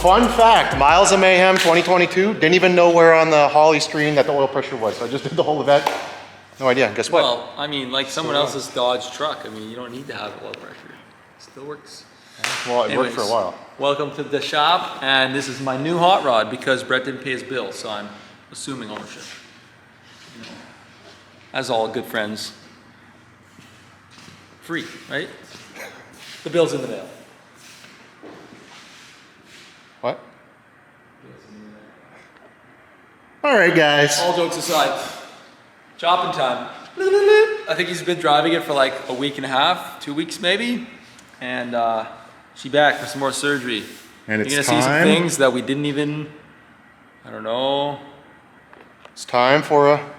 Fun fact, Miles of Mayhem 2022, didn't even know where on the Holly screen that the oil pressure was. So I just did the whole event. No idea, guess what? Well, I mean, like someone else's Dodge truck, I mean, you don't need to have oil pressure. It still works. Well, it worked for a while. Welcome to the shop, and this is my new hot rod because Brett didn't pay his bill, so I'm assuming ownership. You know, as all good friends. Free, right? The bill's in the mail. What? All right, guys. All jokes aside, chopping time. I think he's been driving it for like a week and a half, 2 weeks maybe, and she's back for some more surgery. And it's You're gonna see some things that we didn't even, I don't know. It's time for a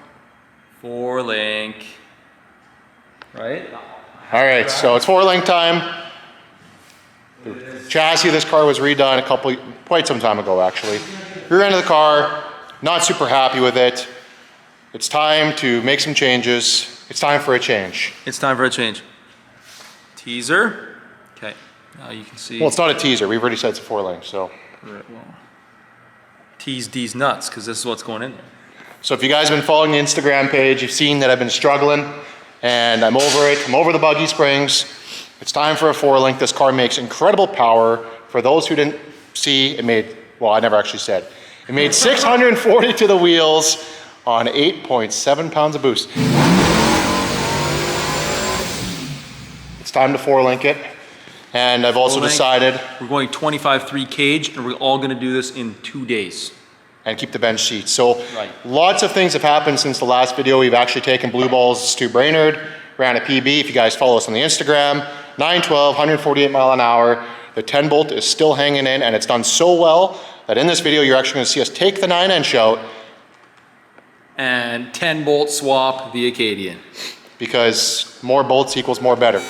4-link, right? All right, so it's 4-link time. The chassis of this car was redone quite some time ago, actually. Rear end of the car, not super happy with it. It's time to make some changes. It's time for a change. It's time for a change. Teaser. Okay, now you can see. Well, it's not a teaser. We've already said it's a 4-link, so. Right, well, tease these nuts, because this is what's going in there. So if you guys have been following the Instagram page, you've seen that I've been struggling, and I'm over it. I'm over the buggy springs. It's time for a 4-link. This car makes incredible power. For those who didn't see, it made, well, I never actually said. It made 640 to the wheels on 8.7 pounds of boost. It's time to 4-link it. And I've also decided. We're going 25.3 cage, and we're all gonna do this in 2 days. And keep the bench seat. So lots of things have happened since the last video. We've actually taken blue balls to Brainerd, ran a PB. If you guys follow us on the Instagram, 912, 148 mile an hour. The 10 bolt is still hanging in, and it's done so well that in this video, you're actually gonna see us take the 9-inch out. And 10 bolt swap the Acadian. Because more bolts equals more better.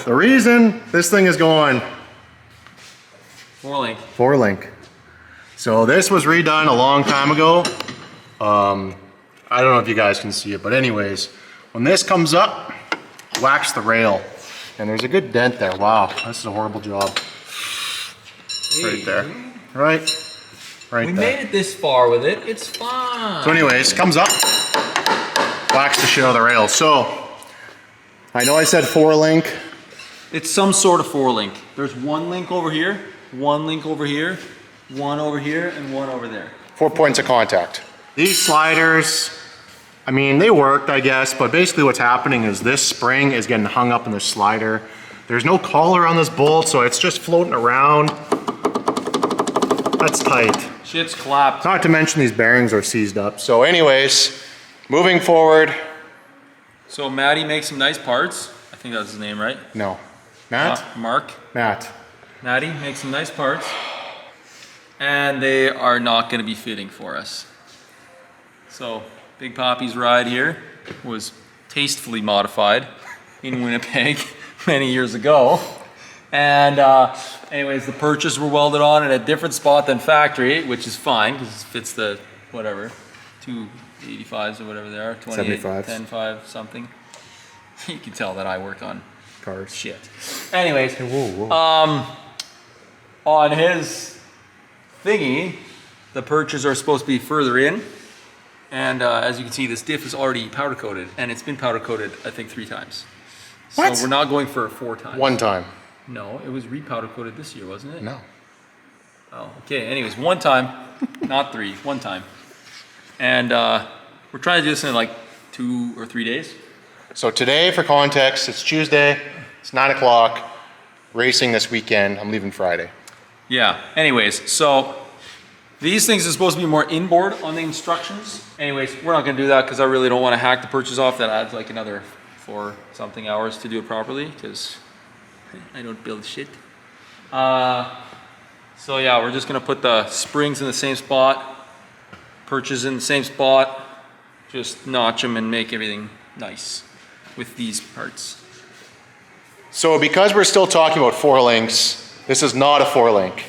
The reason this thing is going 4-link. 4-link. So this was redone a long time ago. I don't know if you guys can see it, but anyways, when this comes up, wax the rail. And there's a good dent there. Wow, this is a horrible job. Right there. Right there. We made it this far with it. It's fine. So anyways, comes up, wax the shit out of the rail. So, I know I said 4-link. It's some sort of 4-link. There's 1 link over here, 1 link over here, 1 over here, and 1 over there. 4 points of contact. These sliders, I mean, they worked, I guess, but basically what's happening is this spring is getting hung up in the slider. There's no collar on this bolt, so it's just floating around. That's tight. Shit's clapped. Not to mention these bearings are seized up. So anyways, moving forward. So Matty makes some nice parts. I think that's his name, right? No. Matt? Mark. Matt. Matty makes some nice parts. And they are not gonna be fitting for us. So Big Poppy's ride here was tastefully modified in Winnipeg many years ago. And anyways, the purchase were welded on at a different spot than factory, which is fine because it fits the whatever, 285s or whatever they are, 28, 75s. 10.5 something. You can tell that I work on Cars. shit. Anyways, Whoa. on his thingy, the purchase are supposed to be further in. And as you can see, this diff is already powder coated, and it's been powder coated, I think, 3 times. What? So we're not going for 4 times. 1 time. No, it was re-powder coated this year, wasn't it? No. Oh, okay. Anyways, 1 time, not 3, 1 time. And we're trying to do this in like 2 or 3 days. So today, for context, it's Tuesday, it's 9 o'clock, racing this weekend. I'm leaving Friday. Yeah, anyways, so These things are supposed to be more inboard on the instructions. Anyways, we're not gonna do that because I really don't want to hack the purchase off. That adds like another 4 something hours to do it properly because I don't build shit. So yeah, we're just gonna put the springs in the same spot, purchase in the same spot, just notch them and make everything nice with these parts. So because we're still talking about 4-links, this is not a 4-link.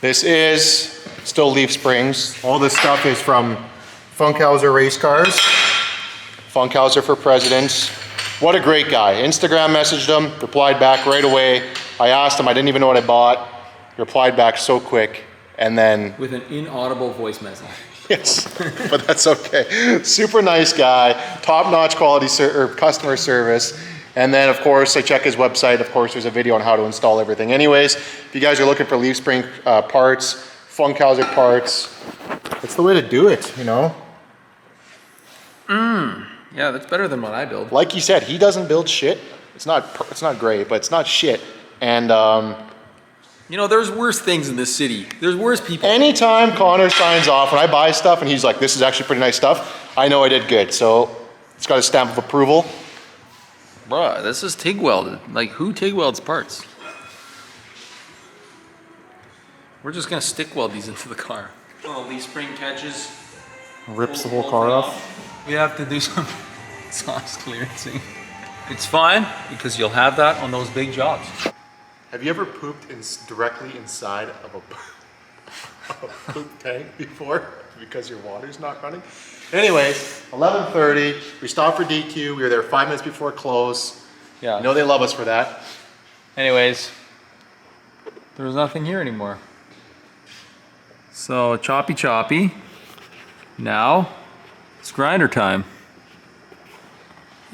This is still leaf springs. All this stuff is from Funkhauser race cars. Funkhauser for presidents. What a great guy. Instagram messaged him, replied back right away. I asked him, I didn't even know what I bought. He replied back so quick, and then... With an inaudible voice message. Yes, but that's okay. Super nice guy, top-notch quality customer service. And then, of course, I check his website. Of course, there's a video on how to install everything. Anyways, if you guys are looking for leaf spring parts, Funkhauser parts, it's the way to do it, you know? Yeah, that's better than what I build. Like he said, he doesn't build shit. It's not great, but it's not shit. And you know, there's worse things in this city. There's worse people. anytime Connor signs off, when I buy stuff and he's like, this is actually pretty nice stuff, I know I did good. So it's got a stamp of approval. Bruh, this is TIG welded. Like, who TIG welds parts? We're just gonna stick weld these into the car. Oh, these spring catches. Rips the whole car off. We have to do some exhaust clearancing. It's fine, because you'll have that on those big jobs. Have you ever pooped directly inside of a poop tank before because your water's not running? Anyways, 11:30, we stopped for DQ. We were there 5 minutes before close. Yeah. You know they love us for that. Anyways, there was nothing here anymore. So choppy. Now it's grinder time.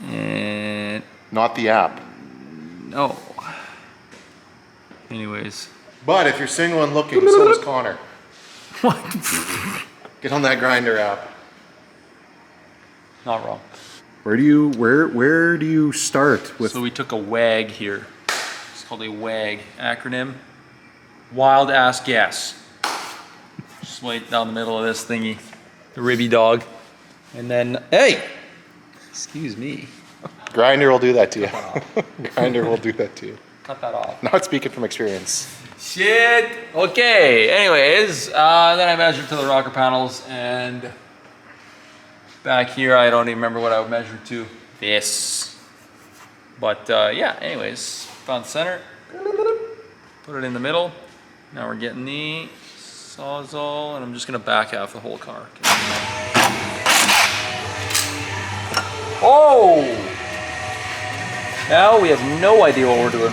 And Not the app. no. Anyways. But if you're single and looking, so is Connor. What? Get on that grinder app. Not wrong. Where do you start with? So we took a WAG here. It's called a WAG acronym. Wild ass guess. Just right down the middle of this thingy. The ribby dog. And then, hey! Excuse me. Grinder will do that to you. Grinder will do that to you. Cut that off. Not speaking from experience. Shit! Okay, anyways, then I measured to the rocker panels, and back here I don't even remember what I would measure to. This. But yeah, anyways, found the center. Put it in the middle. Now we're getting the Sawzall, and I'm just gonna back half the whole car. Oh! Now we have no idea what we're doing.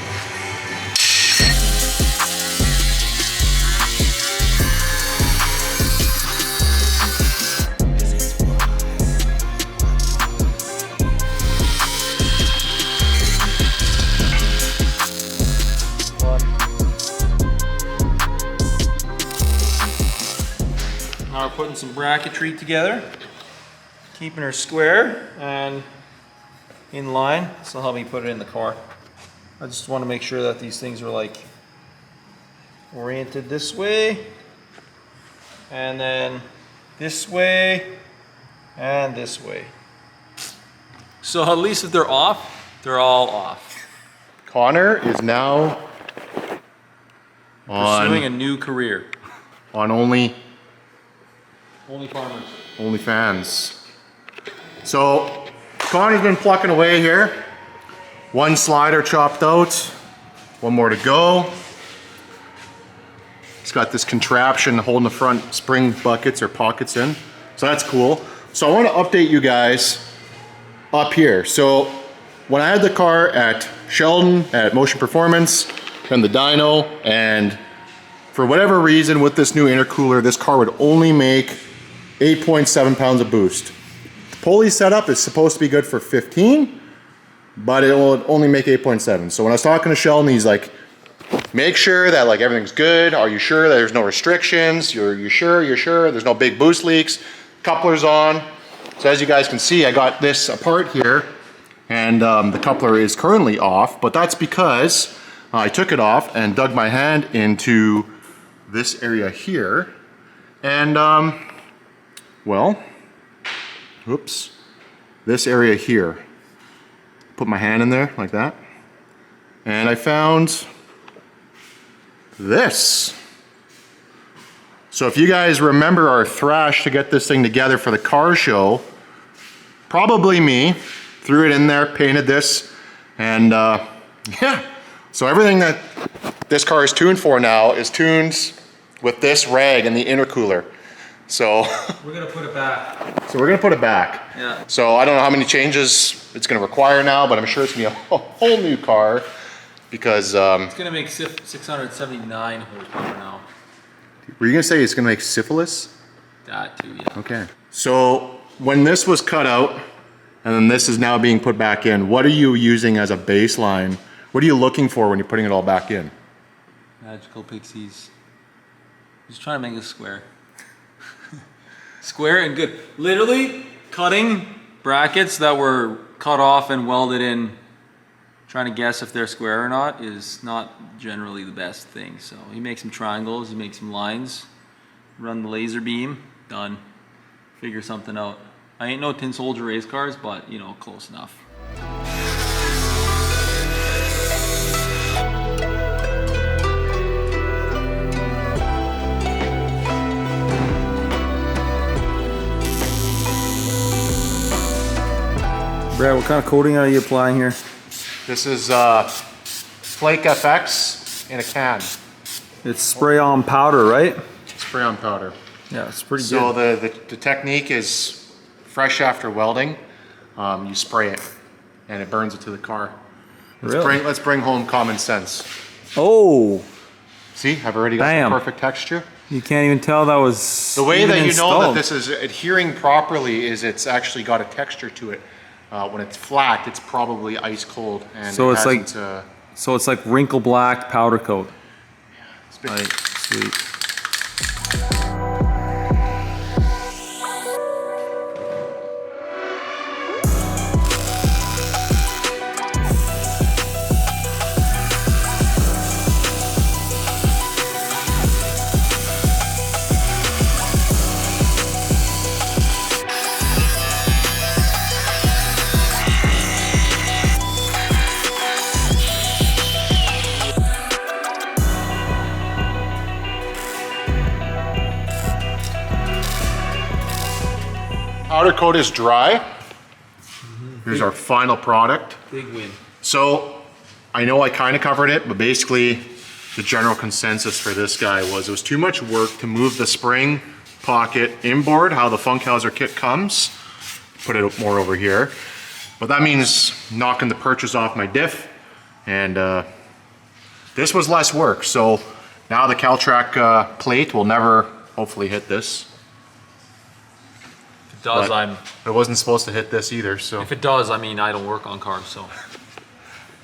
Now we're putting some bracketry together, keeping her square and in line. This will help me put it in the car. I just want to make sure that these things are like oriented this way, and then this way, and this way. So at least if they're off, they're all off. Connor is now Pursuing a new career. on OnlyFans. So Connor's been plucking away here. One slider chopped out, one more to go. He's got this contraption holding the front spring buckets or pockets in. So that's cool. So I want to update you guys up here. So when I had the car at Sheldon at Motion Performance and the dyno, and for whatever reason with this new intercooler, this car would only make 8.7 pounds of boost. The pulley setup is supposed to be good for 15, but it will only make 8.7. So when I was talking to Sheldon, he's like, make sure that like everything's good. Are you sure that there's no restrictions? You're sure? There's no big boost leaks. Coupler's on. So as you guys can see, I got this apart here, and the coupler is currently off, but that's because I took it off and dug my hand into this area here, And, well, oops, this area here. Put my hand in there like that. And I found this. So if you guys remember our thrash to get this thing together for the car show, probably me, threw it in there, painted this, and yeah. So everything that this car is tuned for now is tuned with this rag in the intercooler. So we're gonna put it back. So we're gonna put it back. Yeah. So I don't know how many changes it's gonna require now, but I'm sure it's gonna be a whole new car because it's gonna make 679 horsepower now. Were you gonna say it's gonna make syphilis? That too, yeah. Okay. So when this was cut out and then this is now being put back in, what are you using as a baseline? What are you looking for when you're putting it all back in? Magical pixies. Just trying to make a square. Square and good. Literally cutting brackets that were cut off and welded in, trying to guess if they're square or not is not generally the best thing. So you make some triangles, you make some lines, run the laser beam, done. Figure something out. I ain't no tin soldier race cars, but you know, close enough. Brad, what kind of coating are you applying here? This is Flake FX in a can. It's spray on powder, right? Spray on powder. Yeah, it's pretty So good. the technique is fresh after welding, you spray it and it burns it to the car. Really? Let's bring home common sense. Oh, See, I've already got Bam. the perfect texture. you can't even tell that was The way even that you know installed. that this is adhering properly is it's actually got a texture to it. When it's flat, it's probably ice cold. And So it it's like- hasn't, So it's like wrinkle black powder coat. it's been- Like, sweet. Powder coat is dry. Here's our final product. Big win. So I know I kind of covered it, but basically the general consensus for this guy was it was too much work to move the spring pocket inboard, how the Funkhauser kit comes. Put it more over here. But that means knocking the purchase off my diff. And this was less work. So now the Caltrac plate will never hopefully hit this. If it does, But it wasn't supposed to hit this either, so. If it does, I mean, I don't work on cars, so.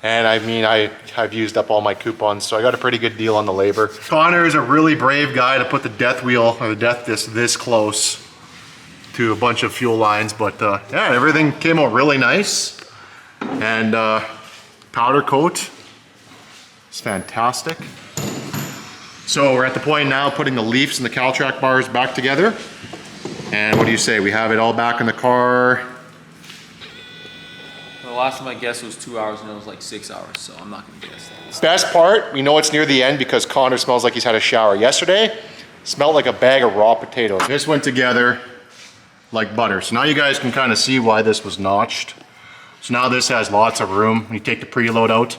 And I mean, I've used up all my coupons, so I got a pretty good deal on the labor. Connor is a really brave guy to put the death wheel or the death disc this close to a bunch of fuel lines, but yeah, everything came out really nice. And powder coat is fantastic. So we're at the point now putting the leafs and the Caltrac bars back together. And what do you say? We have it all back in the car. The last time I guessed was 2 hours and it was like 6 hours, so I'm not gonna guess that. Best part, we know it's near the end because Connor smells like he's had a shower. Yesterday, smelled like a bag of raw potatoes. This went together like butter. So now you guys can kind of see why this was notched. So now this has lots of room. When you take the preload out,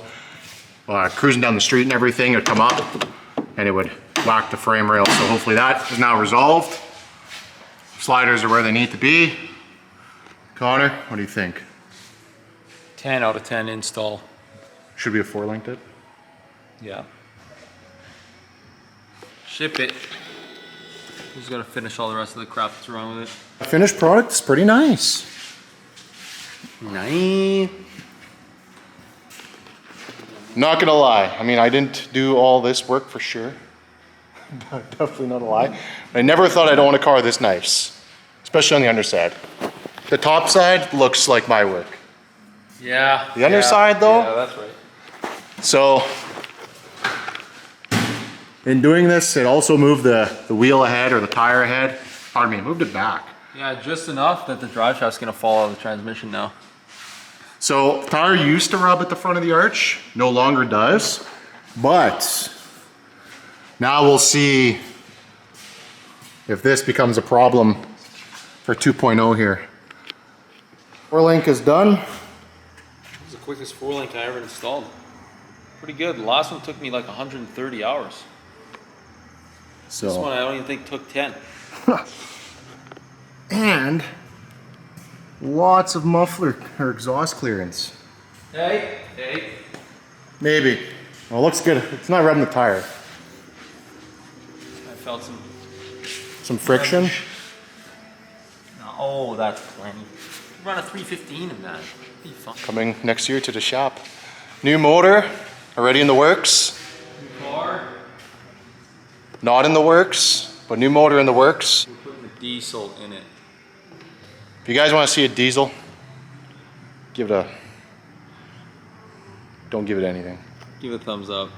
cruising down the street and everything, it would come up and it would whack the frame rail. So hopefully that is now resolved. Sliders are where they need to be. Connor, what do you think? 10 out of 10 install. Should we have four-linked it? Yeah. Ship it. Just gotta finish all the rest of the crap that's wrong with it. The finished product is pretty nice. Nice. Not gonna lie, I mean, I didn't do all this work for sure. Definitely not a lie. I never thought I'd own a car this nice, especially on the underside. The top side looks like my work. Yeah. The underside, though? Yeah, that's right. So, In doing this, it also moved the wheel ahead or the tire ahead. Pardon me, it moved it back. Yeah, just enough that the drive shaft's gonna fall out of the transmission now. So tire used to rub at the front of the arch, no longer does, but now we'll see if this becomes a problem for 2.0 here. 4-link is done. This is the quickest 4-link I ever installed. Pretty good. The last one took me like 130 hours. This one So, I don't even think took 10. and lots of muffler or exhaust clearance. Hey. Maybe. Well, it looks good. It's not rubbing the tire. I felt Some friction. Oh, that's plenty. Run a 315 in that. Be fun. Coming next year to the shop. New motor, already in the works. New car. Not in the works, but new motor in the works. We're putting the diesel in it. If you guys want to see a diesel, give it a, don't give it anything. Give it a thumbs up.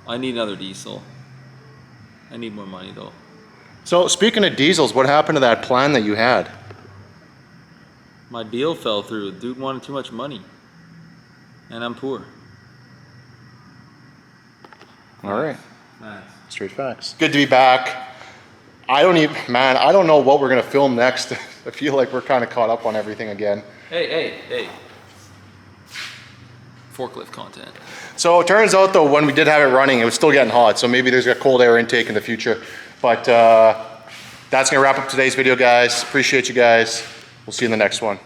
I need another diesel. I need more money though. So speaking of diesels, what happened to that plan that you had? My deal fell through. Dude wanted too much money. And I'm poor. All right, Nice. straight facts. Good to be back. I don't know what we're gonna film next. I feel like we're kind of caught up on everything again. Hey. Forklift content. So it turns out though, when we did have it running, it was still getting hot. So maybe there's a cold air intake in the future. But that's gonna wrap up today's video, guys. Appreciate you guys. We'll see you in the next one.